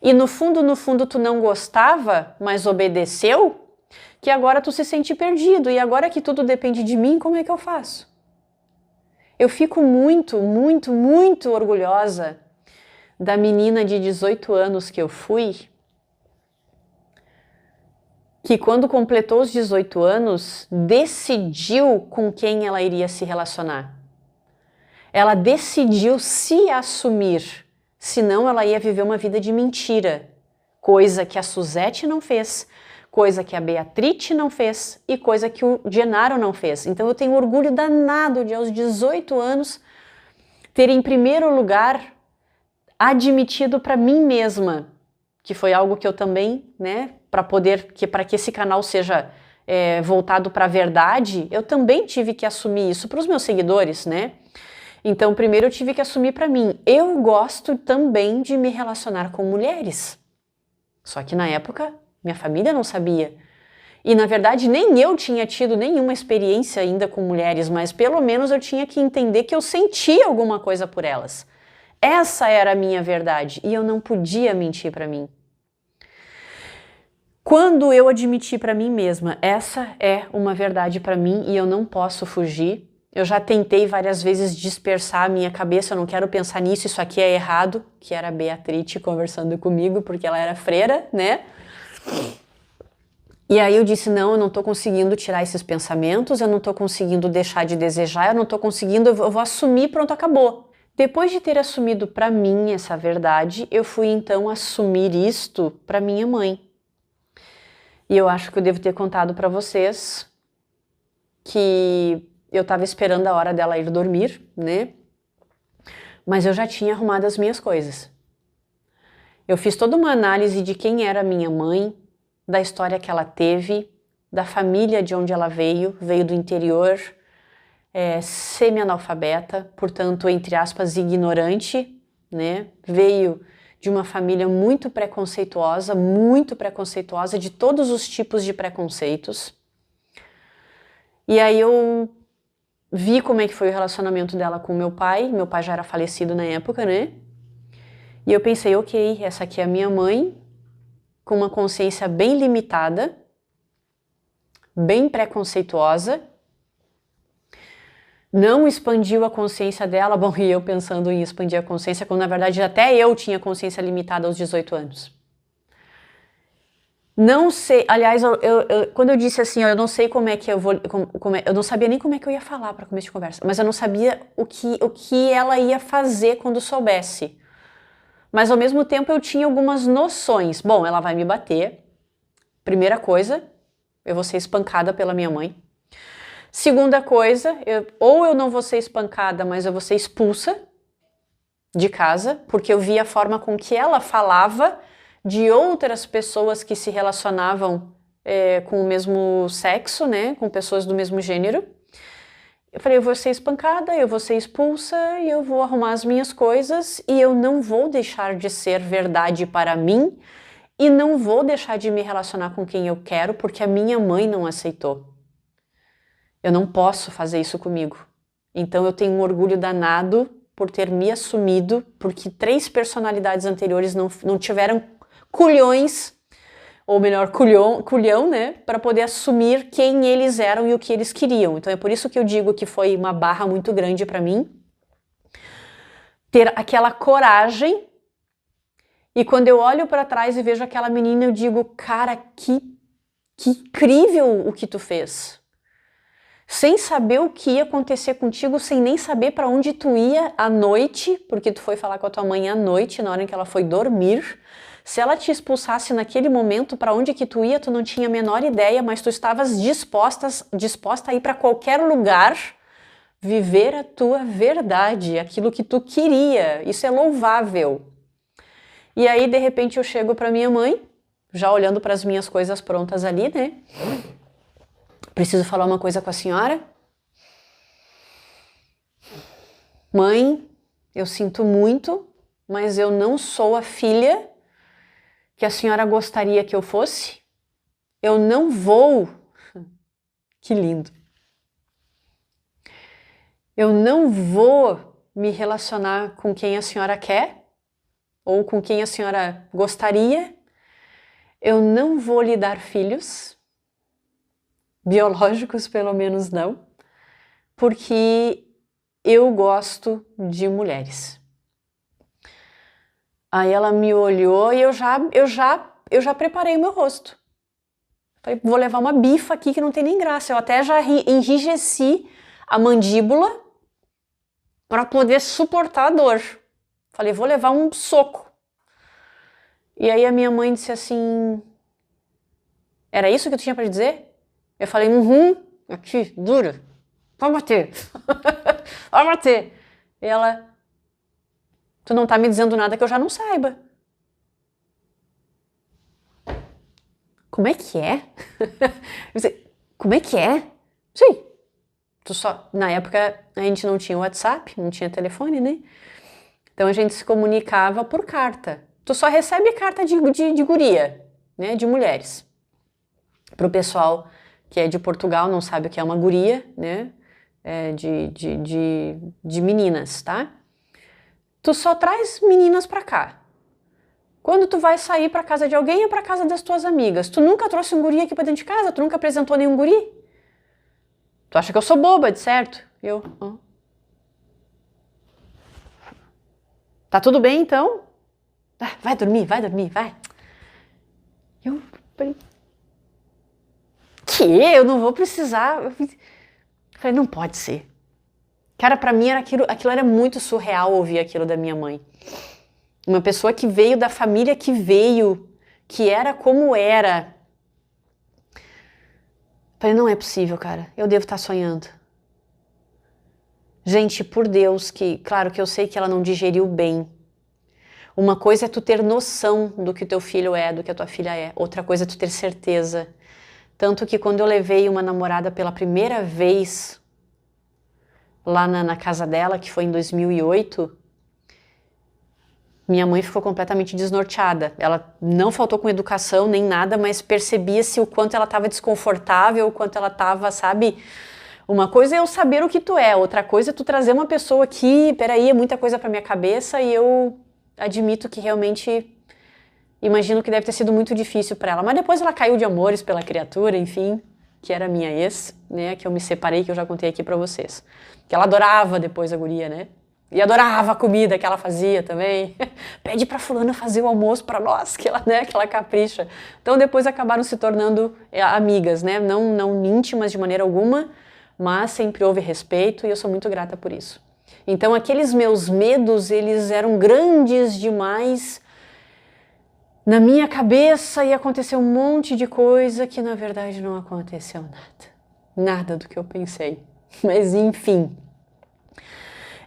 E no fundo tu não gostava, mas obedeceu, que agora tu se sente perdido. E agora que tudo depende de mim, como é que eu faço? Eu fico muito, muito, muito orgulhosa da menina de 18 anos que eu fui, que quando completou os 18 anos, decidiu com quem ela iria se relacionar. Ela decidiu se assumir. Senão ela ia viver uma vida de mentira, coisa que a Suzete não fez, coisa que a Beatrice não fez e coisa que o Genaro não fez. Então eu tenho orgulho danado de aos 18 anos ter em primeiro lugar admitido para mim mesma, que foi algo que eu também, né, para que esse canal seja voltado para a verdade, eu também tive que assumir isso para os meus seguidores, né? Então, primeiro eu tive que assumir para mim, eu gosto também de me relacionar com mulheres. Só que na época, minha família não sabia. E na verdade, nem eu tinha tido nenhuma experiência ainda com mulheres, mas pelo menos eu tinha que entender que eu sentia alguma coisa por elas. Essa era a minha verdade e eu não podia mentir para mim. Quando eu admiti para mim mesma, essa é uma verdade para mim e eu não posso fugir. Eu já tentei várias vezes dispersar a minha cabeça, eu não quero pensar nisso, isso aqui é errado, que era a Beatrice conversando comigo, porque ela era freira, né? E aí eu disse, não, eu não tô conseguindo tirar esses pensamentos, eu não tô conseguindo deixar de desejar, eu não tô conseguindo, eu vou assumir, pronto, acabou. Depois de ter assumido para mim essa verdade, eu fui então assumir isto para minha mãe. E eu acho que eu devo ter contado para vocês que eu estava esperando a hora dela ir dormir, né? Mas eu já tinha arrumado as minhas coisas. Eu fiz toda uma análise de quem era minha mãe, da história que ela teve, da família de onde ela veio do interior, semi-analfabeta, portanto, entre aspas, ignorante, né? Veio de uma família muito preconceituosa, de todos os tipos de preconceitos. E aí eu vi como é que foi o relacionamento dela com meu pai já era falecido na época, né? E eu pensei, ok, essa aqui é a minha mãe, com uma consciência bem limitada, bem preconceituosa, não expandiu a consciência dela, bom, e eu pensando em expandir a consciência, quando na verdade até eu tinha consciência limitada aos 18 anos. Não sei, aliás, quando eu disse assim, eu não sei como é que eu vou, eu não sabia nem como é que eu ia falar para começo de conversa, mas eu não sabia o que ela ia fazer quando soubesse. Mas ao mesmo tempo eu tinha algumas noções. Bom, ela vai me bater. Primeira coisa, eu vou ser espancada pela minha mãe. Segunda coisa, ou eu não vou ser espancada, mas eu vou ser expulsa de casa, porque eu vi a forma com que ela falava de outras pessoas que se relacionavam com o mesmo sexo, né, com pessoas do mesmo gênero. Eu falei, eu vou ser espancada, eu vou ser expulsa, e eu vou arrumar as minhas coisas e eu não vou deixar de ser verdade para mim e não vou deixar de me relacionar com quem eu quero porque a minha mãe não aceitou. Eu não posso fazer isso comigo. Então eu tenho um orgulho danado por ter me assumido, porque 3 personalidades anteriores não tiveram culhões, ou melhor, culhão, né, para poder assumir quem eles eram e o que eles queriam. Então é por isso que eu digo que foi uma barra muito grande para mim ter aquela coragem. E quando eu olho para trás e vejo aquela menina, eu digo, cara, que incrível o que tu fez. Sem saber o que ia acontecer contigo, sem nem saber para onde tu ia à noite, porque tu foi falar com a tua mãe à noite, na hora em que ela foi dormir. Se ela te expulsasse naquele momento, para onde que tu ia, tu não tinha a menor ideia, mas tu estavas disposta a ir para qualquer lugar, viver a tua verdade, aquilo que tu queria. Isso é louvável. E aí, de repente, eu chego para minha mãe, já olhando para as minhas coisas prontas ali, né? Preciso falar uma coisa com a senhora? Mãe, eu sinto muito, mas eu não sou a filha que a senhora gostaria que eu fosse. Eu não vou. Que lindo. Eu não vou me relacionar com quem a senhora quer ou com quem a senhora gostaria. Eu não vou lhe dar filhos. Biológicos, pelo menos não, porque eu gosto de mulheres. Aí ela me olhou e eu já preparei o meu rosto. Falei, vou levar uma bifa aqui que não tem nem graça. Eu até já enrijeci a mandíbula para poder suportar a dor. Falei, vou levar um soco. E aí a minha mãe disse assim, era isso que tu tinha para dizer? Eu falei, aqui, dura, pode bater, pode bater. E ela, tu não tá me dizendo nada que eu já não saiba. Como é que é? Como é que é? Sim, na época a gente não tinha WhatsApp, não tinha telefone, né? Então a gente se comunicava por carta. Tu só recebe carta de guria, né, de mulheres. Pro pessoal que é de Portugal, não sabe o que é uma guria, né? De meninas, tá? Tu só traz meninas pra cá. Quando tu vai sair pra casa de alguém, é pra casa das tuas amigas. Tu nunca trouxe um guri aqui pra dentro de casa? Tu nunca apresentou nenhum guri? Tu acha que eu sou boba, de certo? Tá tudo bem, então? Vai dormir, vai. Eu falei, eu não vou precisar. Eu falei, não pode ser. Cara, pra mim aquilo era muito surreal ouvir aquilo da minha mãe. Uma pessoa que veio da família que veio, que era como era. Eu falei, não é possível, cara. Eu devo estar sonhando. Gente, por Deus, claro que eu sei que ela não digeriu bem. Uma coisa é tu ter noção do que o teu filho é, do que a tua filha é. Outra coisa é tu ter certeza. Tanto que quando eu levei uma namorada pela primeira vez lá na casa dela, que foi em 2008, minha mãe ficou completamente desnorteada. Ela não faltou com educação nem nada, mas percebia-se o quanto ela estava desconfortável, o quanto ela estava, sabe, Uma coisa é eu saber o que tu é, outra coisa é tu trazer uma pessoa aqui, peraí, é muita coisa pra minha cabeça e eu admito que realmente imagino que deve ter sido muito difícil pra ela. Mas depois ela caiu de amores pela criatura, enfim, que era minha ex, né, que eu me separei, que eu já contei aqui pra vocês. Que ela adorava depois a guria, né? E adorava a comida que ela fazia também. Pede pra fulana fazer o almoço pra nós, que ela, né, que ela capricha. Então depois acabaram se tornando amigas, né? Não íntimas de maneira alguma, mas sempre houve respeito e eu sou muito grata por isso. Então aqueles meus medos, eles eram grandes demais na minha cabeça e aconteceu um monte de coisa que na verdade não aconteceu nada. Nada do que eu pensei. Mas enfim.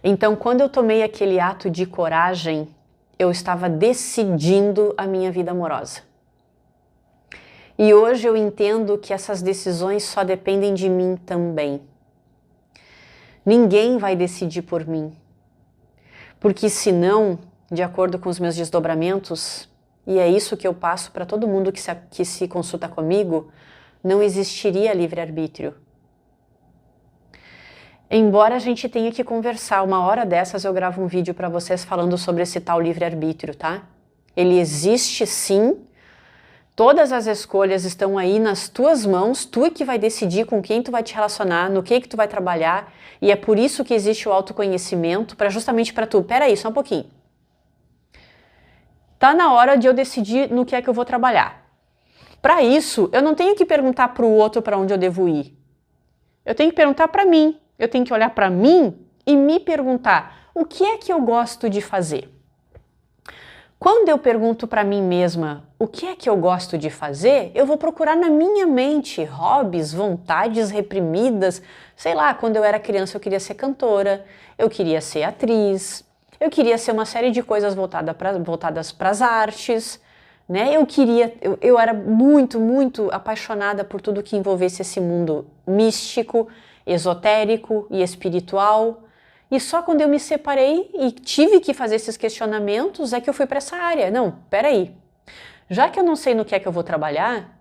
Então, quando eu tomei aquele ato de coragem, eu estava decidindo a minha vida amorosa. E hoje eu entendo que essas decisões só dependem de mim também. Ninguém vai decidir por mim. Porque senão, de acordo com os meus desdobramentos, e é isso que eu passo para todo mundo que se consulta comigo, não existiria livre-arbítrio. Embora a gente tenha que conversar, uma hora dessas eu gravo um vídeo para vocês falando sobre esse tal livre-arbítrio, tá? Ele existe sim, todas as escolhas estão aí nas tuas mãos, tu é que vai decidir com quem tu vai te relacionar, no que tu vai trabalhar, e é por isso que existe o autoconhecimento, justamente para tu, peraí, só um pouquinho. Tá na hora de eu decidir no que é que eu vou trabalhar. Para isso, eu não tenho que perguntar para o outro para onde eu devo ir. Eu tenho que perguntar para mim. Eu tenho que olhar para mim e me perguntar o que é que eu gosto de fazer. Quando eu pergunto para mim mesma o que é que eu gosto de fazer, eu vou procurar na minha mente hobbies, vontades reprimidas. Sei lá, quando eu era criança eu queria ser cantora, eu queria ser atriz, eu queria ser uma série de coisas voltadas para as artes, né? Eu era muito apaixonada por tudo que envolvesse esse mundo místico, esotérico e espiritual. E só quando eu me separei e tive que fazer esses questionamentos é que eu fui para essa área. Não, peraí. Já que eu não sei no que é que eu vou trabalhar,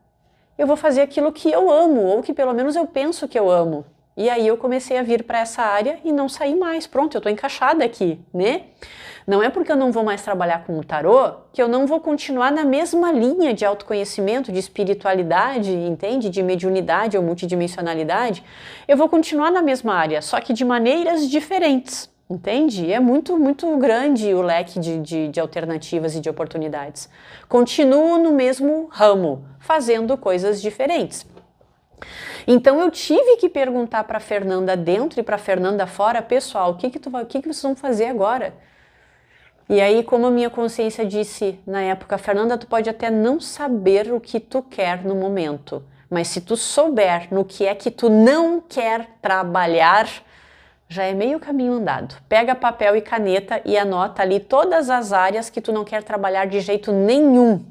eu vou fazer aquilo que eu amo, ou que pelo menos eu penso que eu amo. E aí eu comecei a vir para essa área e não saí mais. Pronto, eu tô encaixada aqui, né? Não é porque eu não vou mais trabalhar com o tarô que eu não vou continuar na mesma linha de autoconhecimento, de espiritualidade, entende? De mediunidade ou multidimensionalidade. Eu vou continuar na mesma área, só que de maneiras diferentes, entende? É muito grande o leque de alternativas e de oportunidades. Continuo no mesmo ramo, fazendo coisas diferentes. Então eu tive que perguntar para a Fernanda dentro e para a Fernanda fora, pessoal, o que vocês vão fazer agora? E aí, como a minha consciência disse na época, Fernanda, tu pode até não saber o que tu quer no momento, mas se tu souber no que é que tu não quer trabalhar, já é meio caminho andado. Pega papel e caneta e anota ali todas as áreas que tu não quer trabalhar de jeito nenhum.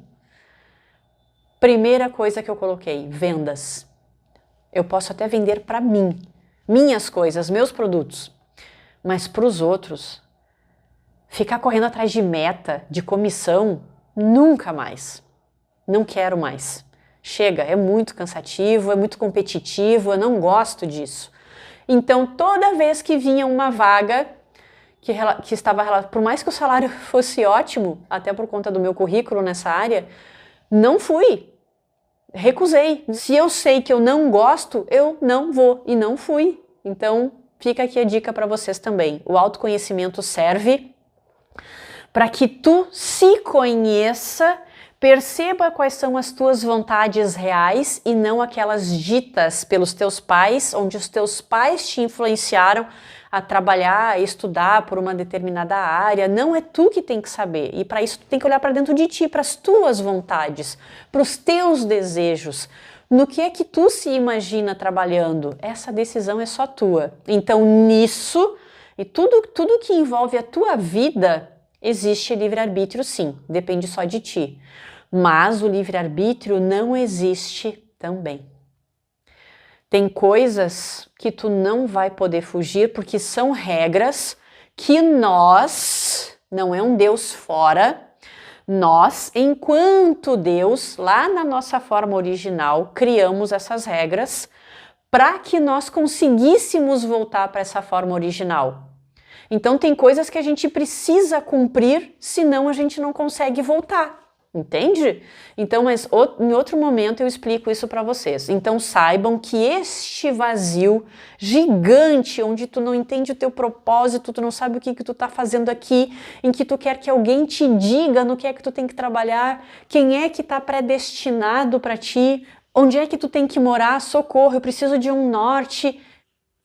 Primeira coisa que eu coloquei, vendas. Eu posso até vender para mim, minhas coisas, meus produtos, mas para os outros, ficar correndo atrás de meta, de comissão, nunca mais. Não quero mais. Chega, é muito cansativo, é muito competitivo, eu não gosto disso. Então, toda vez que vinha uma vaga que estava, por mais que o salário fosse ótimo, até por conta do meu currículo nessa área, não fui. Recusei. Se eu sei que eu não gosto, eu não vou e não fui. Então, fica aqui a dica para vocês também. O autoconhecimento serve para que tu se conheça, perceba quais são as tuas vontades reais e não aquelas ditas pelos teus pais, onde os teus pais te influenciaram a trabalhar, a estudar por uma determinada área. Não é tu que tem que saber. E para isso tu tem que olhar para dentro de ti, para as tuas vontades, para os teus desejos. No que é que tu se imagina trabalhando? Essa decisão é só tua. Então nisso, e tudo que envolve a tua vida, existe livre-arbítrio sim, depende só de ti. Mas o livre-arbítrio não existe também. Tem coisas que tu não vai poder fugir porque são regras que nós, não é um Deus fora, nós, enquanto Deus, lá na nossa forma original, criamos essas regras para que nós conseguíssemos voltar para essa forma original. Então tem coisas que a gente precisa cumprir, senão a gente não consegue voltar. Entende? Então, mas em outro momento eu explico isso para vocês. Então saibam que este vazio gigante, onde tu não entende o teu propósito, tu não sabe o que tu tá fazendo aqui, em que tu quer que alguém te diga no que é que tu tem que trabalhar, quem é que tá predestinado para ti, onde é que tu tem que morar, socorro, eu preciso de um norte.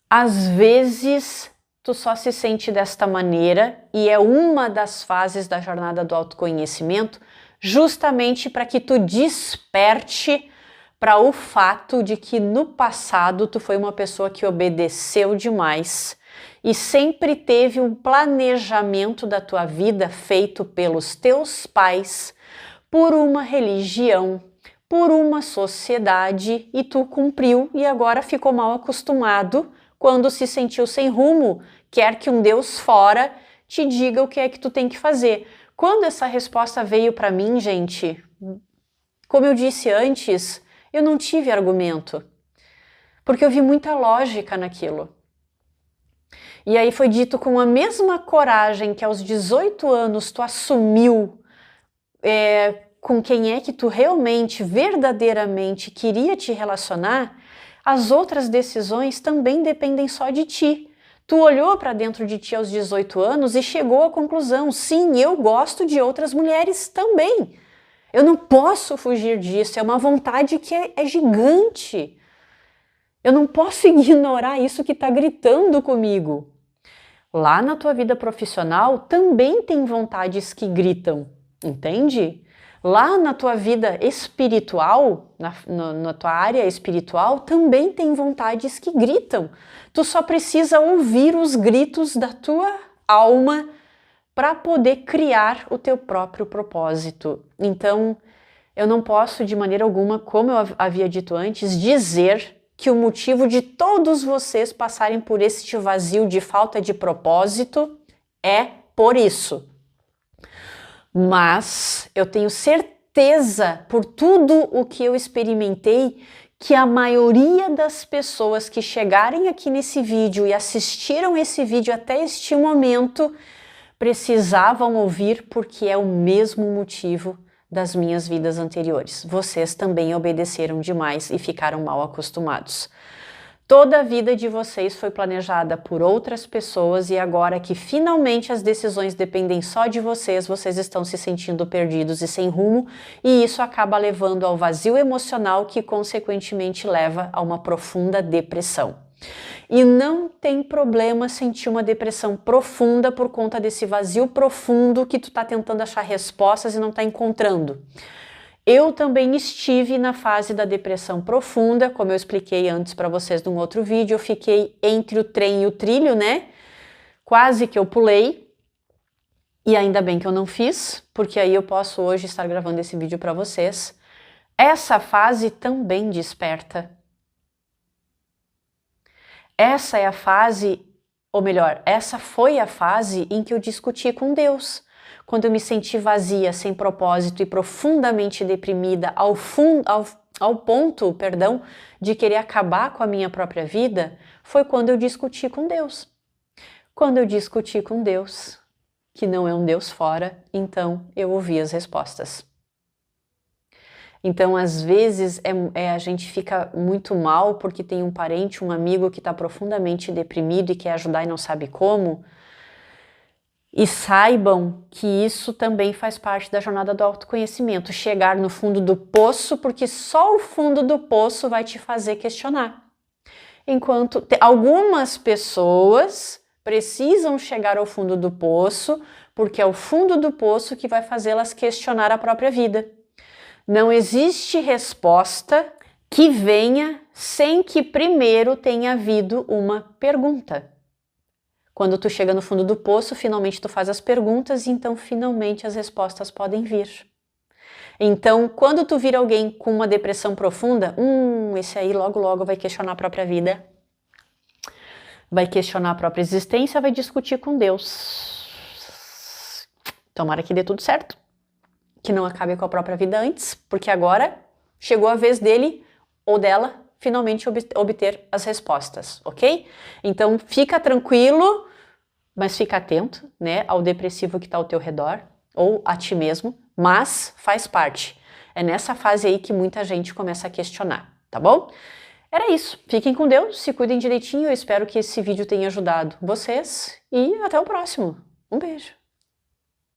Às vezes tu só se sente desta maneira e é uma das fases da jornada do autoconhecimento, justamente para que tu desperte para o fato de que no passado tu foi uma pessoa que obedeceu demais e sempre teve um planejamento da tua vida feito pelos teus pais, por uma religião, por uma sociedade, e tu cumpriu e agora ficou mal acostumado quando se sentiu sem rumo, quer que um Deus fora te diga o que é que tu tem que fazer. Quando essa resposta veio para mim, gente, como eu disse antes, eu não tive argumento, porque eu vi muita lógica naquilo. E aí foi dito com a mesma coragem que aos 18 anos tu assumiu com quem é que tu realmente, verdadeiramente queria te relacionar, as outras decisões também dependem só de ti. Tu olhou para dentro de ti aos 18 anos e chegou à conclusão, sim, eu gosto de outras mulheres também. Eu não posso fugir disso, é uma vontade que é gigante. Eu não posso ignorar isso que está gritando comigo. Lá na tua vida profissional também tem vontades que gritam, entende? Lá na tua vida espiritual, na tua área espiritual, também tem vontades que gritam. Tu só precisa ouvir os gritos da tua alma para poder criar o teu próprio propósito. Então, eu não posso de maneira alguma, como eu havia dito antes, dizer que o motivo de todos vocês passarem por este vazio de falta de propósito é por isso. Mas eu tenho certeza, por tudo o que eu experimentei, que a maioria das pessoas que chegarem aqui nesse vídeo e assistiram esse vídeo até este momento precisavam ouvir, porque é o mesmo motivo das minhas vidas anteriores. Vocês também obedeceram demais e ficaram mal acostumados. Toda a vida de vocês foi planejada por outras pessoas e agora que finalmente as decisões dependem só de vocês, vocês estão se sentindo perdidos e sem rumo, e isso acaba levando ao vazio emocional que consequentemente leva a uma profunda depressão. E não tem problema sentir uma depressão profunda por conta desse vazio profundo que tu tá tentando achar respostas e não tá encontrando. Eu também estive na fase da depressão profunda, como eu expliquei antes para vocês num outro vídeo, eu fiquei entre o trem e o trilho, né? Quase que eu pulei, e ainda bem que eu não fiz, porque aí eu posso hoje estar gravando esse vídeo para vocês. Essa fase também desperta. Essa é a fase, ou melhor, essa foi a fase em que eu discuti com Deus. Quando eu me senti vazia, sem propósito e profundamente deprimida ao ponto, de querer acabar com a minha própria vida, foi quando eu discuti com Deus. Quando eu discuti com Deus, que não é um Deus fora, então eu ouvi as respostas. Então, às vezes, a gente fica muito mal porque tem um parente, um amigo que está profundamente deprimido e quer ajudar e não sabe como. E saibam que isso também faz parte da jornada do autoconhecimento, chegar no fundo do poço, porque só o fundo do poço vai te fazer questionar. Enquanto algumas pessoas precisam chegar ao fundo do poço, porque é o fundo do poço que vai fazê-las questionar a própria vida. Não existe resposta que venha sem que primeiro tenha havido uma pergunta. Quando tu chega no fundo do poço, finalmente tu faz as perguntas e então finalmente as respostas podem vir. Então, quando tu vir alguém com uma depressão profunda, esse aí logo logo vai questionar a própria vida, vai questionar a própria existência, vai discutir com Deus. Tomara que dê tudo certo, que não acabe com a própria vida antes, porque agora chegou a vez dele ou dela finalmente obter as respostas, ok? Então fica tranquilo, mas fica atento, né, ao depressivo que está ao teu redor, ou a ti mesmo, mas faz parte. É nessa fase aí que muita gente começa a questionar, tá bom? Era isso. Fiquem com Deus, se cuidem direitinho. Eu espero que esse vídeo tenha ajudado vocês e até o próximo. Um beijo.